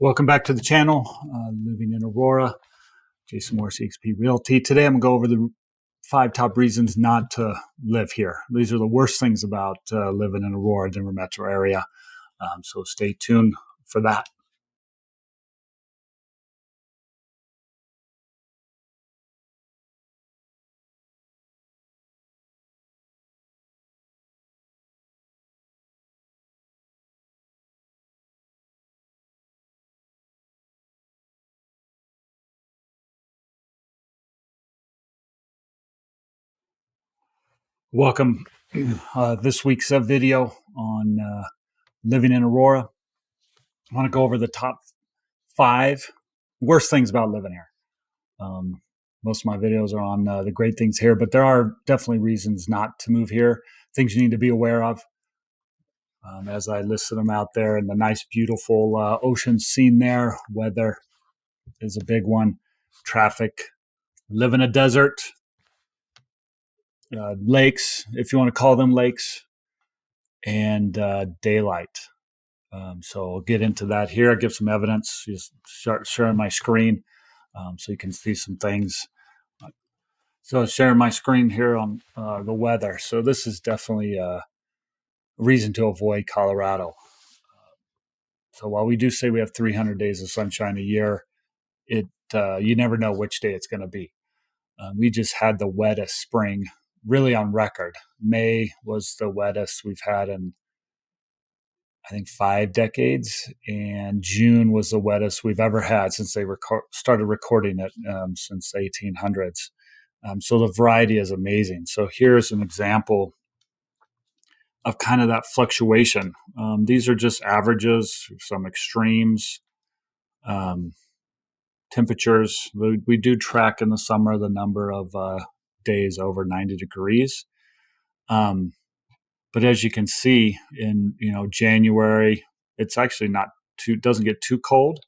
Welcome back to the channel, Living in Aurora, Jason Morris, eXp Realty. Today I'm going to go over the 5 top reasons not to live here. These are the worst things about living in Aurora, Denver metro area. So stay tuned for that. Welcome. This week's video on living in Aurora. I want to go over the top 5 worst things about living here. Most of my videos are on the great things here, but there are definitely reasons not to move here, things you need to be aware of. As I listed them out there, and the nice, beautiful ocean scene there. Weather is a big one. Traffic, live in a desert, lakes, if you want to call them lakes, and daylight. So I'll get into that here. I'll give some evidence. Just start sharing my screen so you can see some things. So sharing my screen here on the weather. So this is definitely a reason to avoid Colorado. So while we do say we have 300 days of sunshine a year, you never know which day it's going to be. We just had the wettest spring really on record. May was the wettest we've had in, I think, 5 decades, and June was the wettest we've ever had since they started recording it since the 1800s. So the variety is amazing. So here's an example of kind of that fluctuation. These are just averages, some extremes. Temperatures, we do track in the summer the number of days over 90 degrees. But as you can see in January, it's actually doesn't get too cold.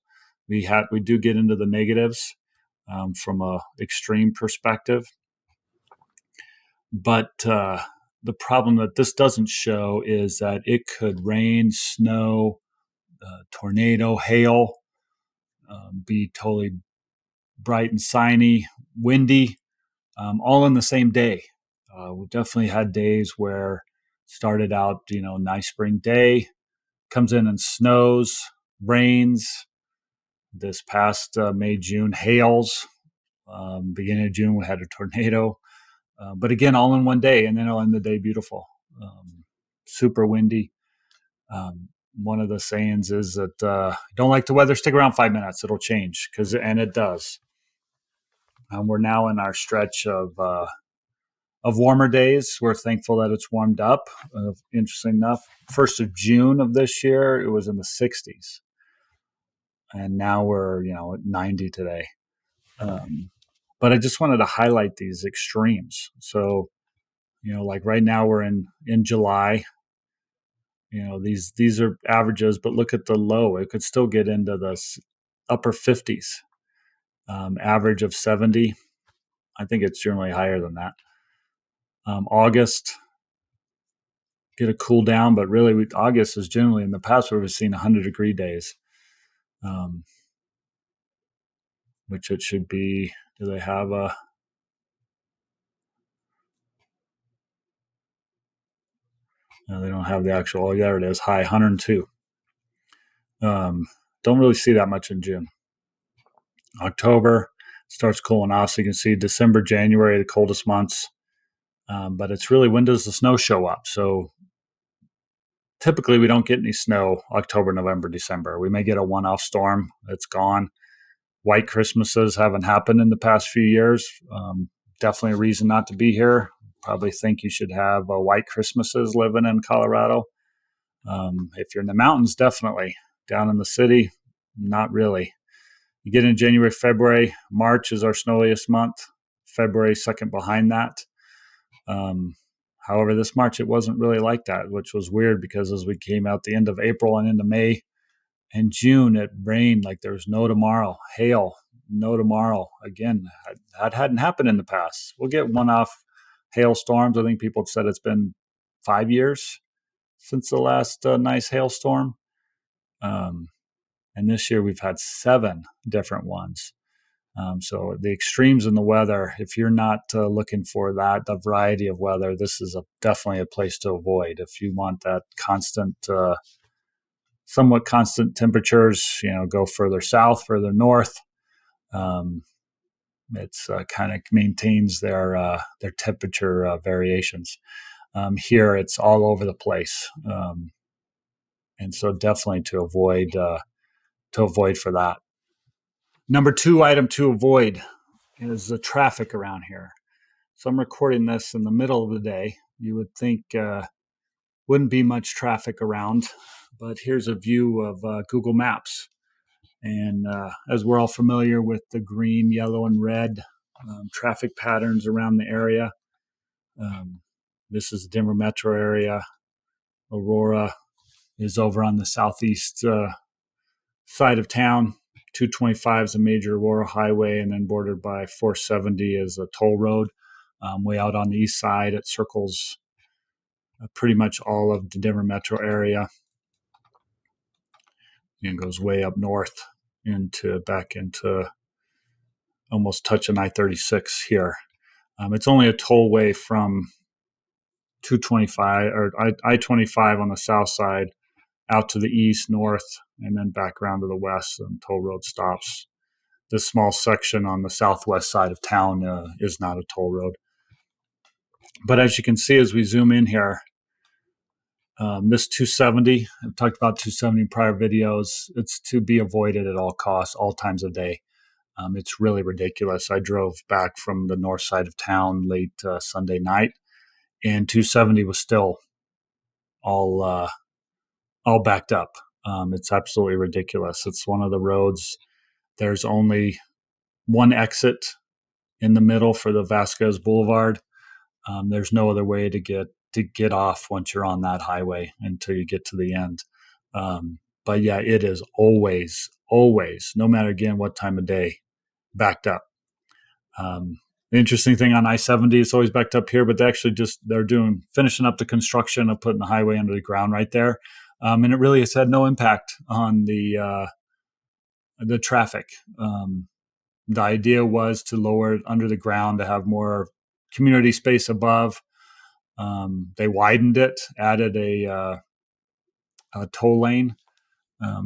We do get into the negatives from a extreme perspective. But the problem that this doesn't show is that it could rain, snow, tornado, hail, be totally bright and sunny, windy, all in the same day. We definitely had days where started out, nice spring day, comes in and snows, rains. This past May, June, hails. Beginning of June, we had a tornado. But again, all in one day, and then I'll end the day beautiful. Super windy. One of the sayings is that don't like the weather, stick around 5 minutes, it'll change, and it does. We're now in our stretch of warmer days. We're thankful that it's warmed up. Interesting enough, 1st of June of this year, it was in the 60s. And now we're, at 90 today. But I just wanted to highlight these extremes. So, like right now we're in July. These are averages, but look at the low. It could still get into the upper 50s. Average of 70. I think it's generally higher than that. August, get a cool down, but really August is generally, in the past, we've seen 100-degree days, which it should be. Do they have a? No, they don't have the actual. Oh, there it is. High 102. Don't really see that much in June. October starts cooling off, so you can see December, January, the coldest months. But it's really, when does the snow show up? So typically we don't get any snow October, November, December. We may get a one-off storm that's gone. White Christmases haven't happened in the past few years. Definitely a reason not to be here. Probably think you should have white Christmases living in Colorado. If you're in the mountains, definitely. Down in the city, not really. You get in January, February. March is our snowiest month. February, second behind that. However, this March, it wasn't really like that, which was weird, because as we came out the end of April and into May and June, it rained like there was no tomorrow. Hail, no tomorrow. Again, that hadn't happened in the past. We'll get one-off hailstorms. I think people have said it's been 5 years since the last nice hailstorm. And And this year we've had 7 different ones. So the extremes in the weather, if you're not looking for the variety of weather, this is definitely a place to avoid. If you want that somewhat constant temperatures, go further south, further north. It's kind of maintains their temperature variations. Here, it's all over the place, and so definitely to avoid for that. Number 2 item to avoid is the traffic around here. So I'm recording this in the middle of the day. You would think wouldn't be much traffic around, but here's a view of Google Maps. And as we're all familiar with the green, yellow, and red traffic patterns around the area, this is the Denver metro area. Aurora is over on the southeast side of town. 225 is a major Aurora highway, and then bordered by 470 is a toll road. Way out on the east side, it circles pretty much all of the Denver metro area and goes way up north back into almost touching I-36 here. It's only a tollway from 225 or I-25 on the south side out to the east, north, and then back around to the west, and toll road stops. This small section on the southwest side of town is not a toll road. But as you can see, as we zoom in here, this 270, I've talked about 270 in prior videos. It's to be avoided at all costs, all times of day. It's really ridiculous. I drove back from the north side of town late Sunday night, and 270 was still all backed up. It's absolutely ridiculous. It's one of the roads. There's only one exit in the middle for the Vasquez Boulevard. There's no other way to get off once you're on that highway until you get to the end. But yeah, it is always, no matter again what time of day, backed up. The interesting thing on I-70, it's always backed up here, but they're finishing up the construction of putting the highway under the ground right there. And it really has had no impact on the traffic. The idea was to lower it under the ground to have more community space above. They widened it, added a toll lane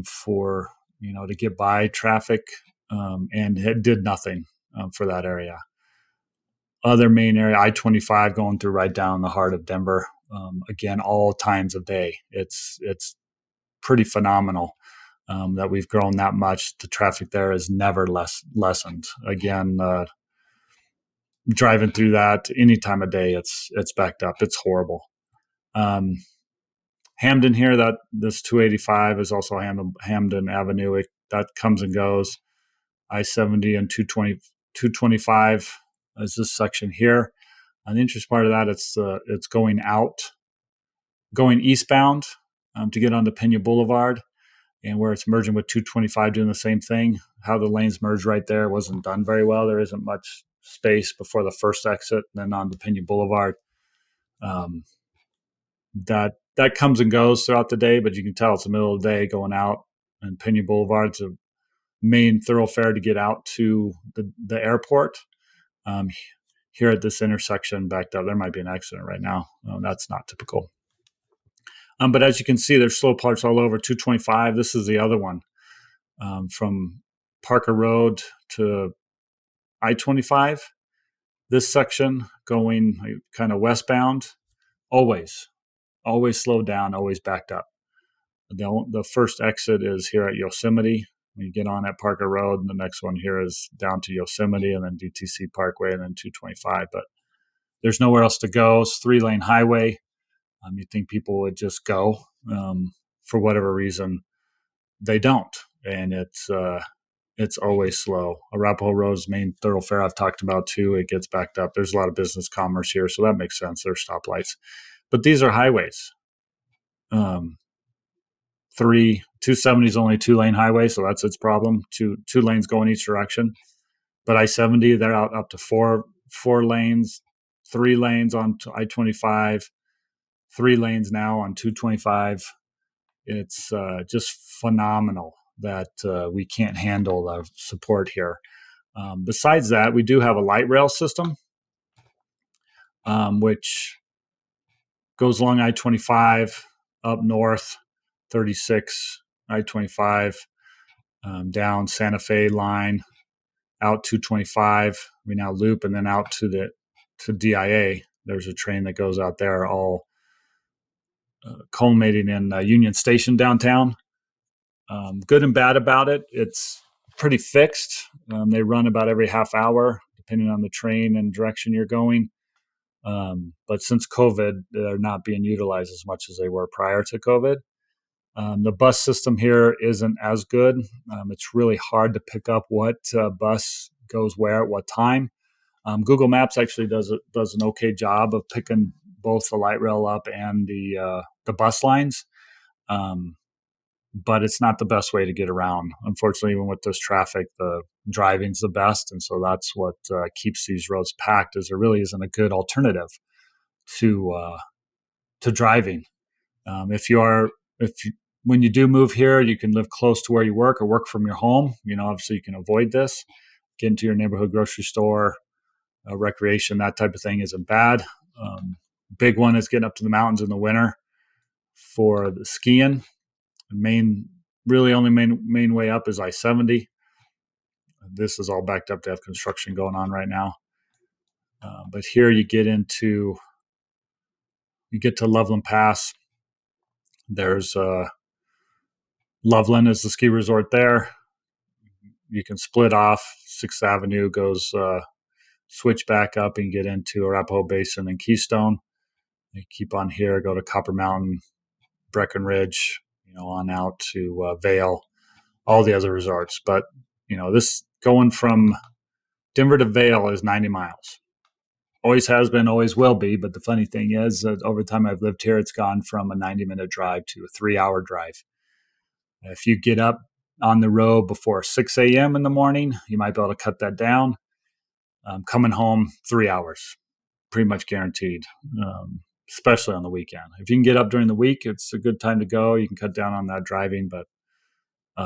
for to get by traffic, and it did nothing for that area. Other main area, I-25 going through right down the heart of Denver. Again, all times of day. It's pretty phenomenal that we've grown that much. The traffic there is never lessened. Again, driving through that any time of day, it's backed up. It's horrible. Hamden here, this 285 is also Hamden Avenue. That comes and goes. I-70 and 225 is this section here. And the interesting part of that, it's going eastbound to get onto Pena Boulevard, and where it's merging with 225 doing the same thing. How the lanes merge right there wasn't done very well. There isn't much space before the first exit, and then on to Pena Boulevard. That comes and goes throughout the day, but you can tell it's the middle of the day going out, and Pena Boulevard's a main thoroughfare to get out to the airport. Here at this intersection backed up, there might be an accident right now. That's not typical. But as you can see, there's slow parts all over. 225, this is the other one. From Parker Road to I-25, this section going kind of westbound, always slowed down, always backed up. The first exit is here at Yosemite. When you get on at Parker Road, and the next one here is down to Yosemite, and then DTC Parkway, and then 225. But there's nowhere else to go. It's a 3-lane highway. You'd think people would just go. For whatever reason, they don't, and it's always slow. Arapahoe Road's main thoroughfare I've talked about too. It gets backed up. There's a lot of business commerce here, so that makes sense. There's stoplights, but these are highways. 270 is only a 2-lane highway, so that's its problem. Two lanes going each direction. But I-70, they're out up to four lanes, 3 lanes on I-25, 3 lanes now on 225. It's just phenomenal. that we can't handle the support here. Besides that, we do have a light rail system, which goes along I-25 up north, 36, I-25, down Santa Fe line, out 225. We now loop and then out to DIA. There's a train that goes out there, all culminating in Union Station downtown. Good and bad about it. It's pretty fixed. They run about every half hour, depending on the train and direction you're going. But since COVID, they're not being utilized as much as they were prior to COVID. The bus system here isn't as good. It's really hard to pick up what bus goes where at what time. Google Maps actually does an okay job of picking both the light rail up and the bus lines. But it's not the best way to get around. Unfortunately, even with this traffic, the driving's the best. And so that's what keeps these roads packed, is there really isn't a good alternative to driving. When you do move here, you can live close to where you work or work from your home. Obviously you can avoid this. Get into your neighborhood grocery store, recreation, that type of thing isn't bad. Big one is getting up to the mountains in the winter for the skiing. Main way up is I-70. This is all backed up to have construction going on right now. But here you get to Loveland Pass. There's Loveland is the ski resort there. You can split off. 6th Avenue goes switch back up and get into Arapahoe Basin and Keystone. You keep on here, go to Copper Mountain, Breckenridge, on out to Vail, all the other resorts. But, this going from Denver to Vail is 90 miles. Always has been, always will be. But the funny thing is that over the time I've lived here, it's gone from a 90-minute drive to a 3-hour drive. If you get up on the road before 6 a.m. in the morning, you might be able to cut that down. Coming home, 3 hours, pretty much guaranteed, especially on the weekend. If you can get up during the week, it's a good time to go. You can cut down on that driving, but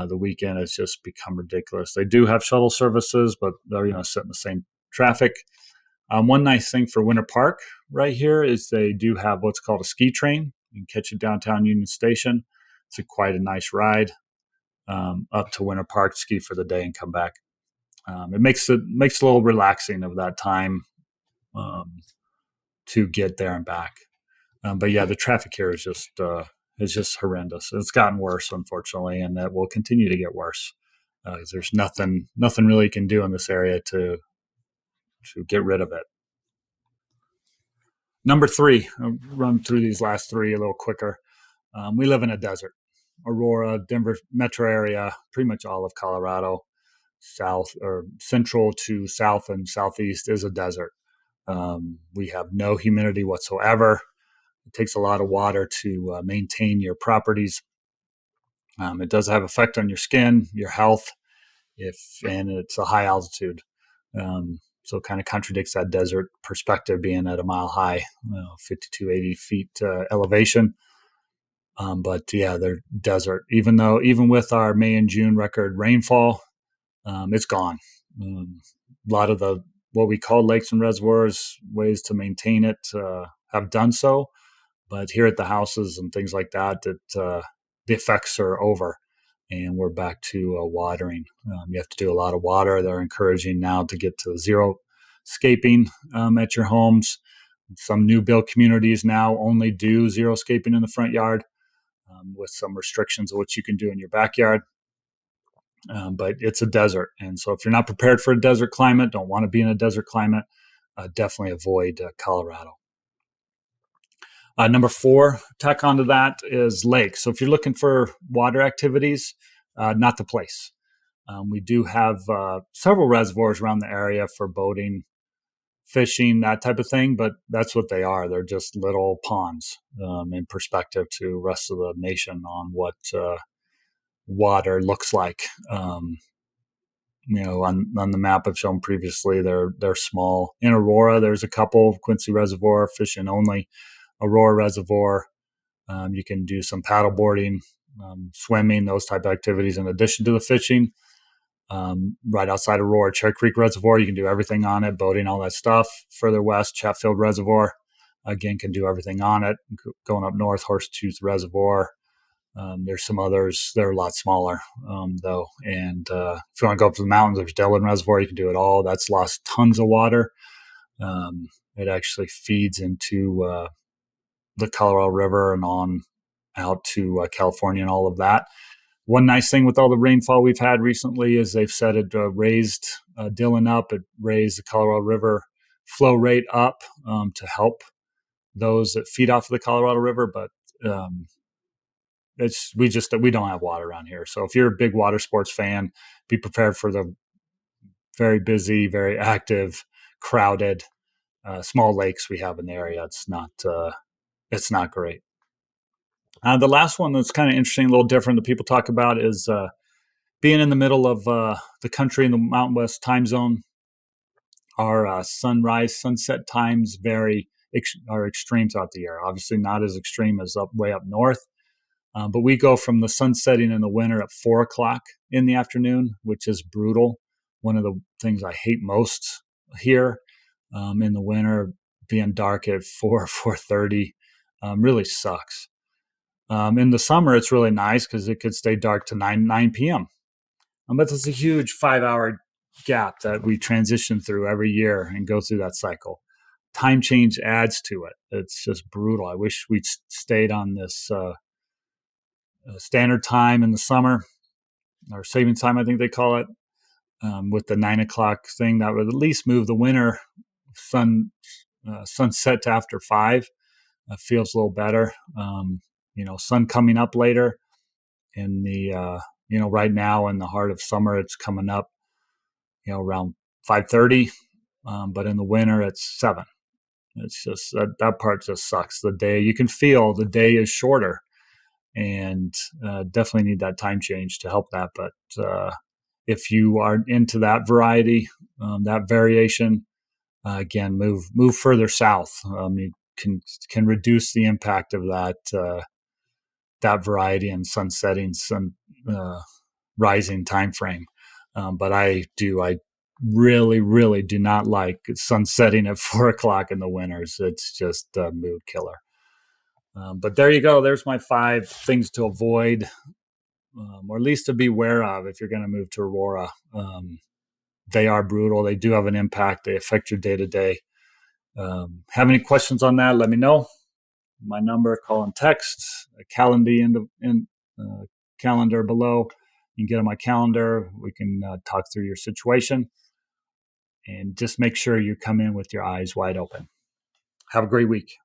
the weekend has just become ridiculous. They do have shuttle services, but they're sit in the same traffic. One nice thing for Winter Park right here is they do have what's called a ski train. You can catch it downtown Union Station. It's quite a nice ride up to Winter Park, ski for the day, and come back. It makes it a little relaxing of that time to get there and back. But yeah, the traffic here is just horrendous. It's gotten worse, unfortunately, and that will continue to get worse. There's nothing really you can do in this area to get rid of it. Number 3, I'll run through these last 3 a little quicker. We live in a desert. Aurora, Denver metro area, pretty much all of Colorado, south or central to south and southeast is a desert. We have no humidity whatsoever. It takes a lot of water to maintain your properties. It does have effect on your skin, your health, and it's a high altitude. So it kind of contradicts that desert perspective being at a mile high, 5280 feet elevation. But yeah, they're desert. Even with our May and June record rainfall, it's gone. A lot of what we call lakes and reservoirs, ways to maintain it, have done so. But here at the houses and things like that, the effects are over, and we're back to watering. You have to do a lot of water. They're encouraging now to get to zero scaping at your homes. Some new build communities now only do zero scaping in the front yard, with some restrictions of what you can do in your backyard. But it's a desert. And so if you're not prepared for a desert climate, don't want to be in a desert climate, definitely avoid Colorado. Number 4, tack onto that is lakes. So if you're looking for water activities, not the place. We do have several reservoirs around the area for boating, fishing, that type of thing, but that's what they are. They're just little ponds in perspective to the rest of the nation on what water looks like. On the map I've shown previously, they're small. In Aurora, there's a couple, Quincy Reservoir, fishing only. Aurora Reservoir, you can do some paddle boarding, swimming, those type of activities in addition to the fishing. Right outside Aurora, Cherry Creek Reservoir, you can do everything on it, boating, all that stuff. Further west, Chatfield Reservoir, again, can do everything on it. Going up north, Horseshoes Reservoir. There's some others. They're a lot smaller, though. And if you want to go up to the mountains, there's Dillon Reservoir. You can do it all. That's lost tons of water. It actually feeds into the Colorado River and on out to California and all of that. One nice thing with all the rainfall we've had recently is they've said it raised Dillon up. It raised the Colorado River flow rate up to help those that feed off of the Colorado River. But we don't have water around here. So if you're a big water sports fan, be prepared for the very busy, very active, crowded, small lakes we have in the area. It's not great. The last one that's kind of interesting, a little different that people talk about is being in the middle of the country in the Mountain West time zone. Our sunrise, sunset times are extreme throughout the year. Obviously, not as extreme as way up north, but we go from the sun setting in the winter at 4:00 in the afternoon, which is brutal. One of the things I hate most here in the winter, being dark at 4:30, really sucks. In the summer, it's really nice because it could stay dark to 9 p.m. But it's a huge 5-hour gap that we transition through every year and go through that cycle. Time change adds to it. It's just brutal. I wish we'd stayed on this standard time in the summer, or savings time, I think they call it, with the 9 o'clock thing. That would at least move the winter sunset to after 5. Feels a little better. Sun coming up later in the right now in the heart of summer, it's coming up around 5:30, but in the winter it's 7. It's just that part just sucks. The day, you can feel the day is shorter, and definitely need that time change to help that. But if you are into that variety, that variation, again, move further south. You can reduce the impact of that variety and sun setting, sun rising time frame. But I really, really do not like sun setting at 4:00 in the winters. It's just a mood killer. But there you go. There's my 5 things to avoid, or at least to be aware of if you're going to move to Aurora. They are brutal. They do have an impact. They affect your day to day. Have any questions on that? Let me know. My number, call and text, a calendar below. You can get on my calendar. We can talk through your situation, and just make sure you come in with your eyes wide open. Have a great week.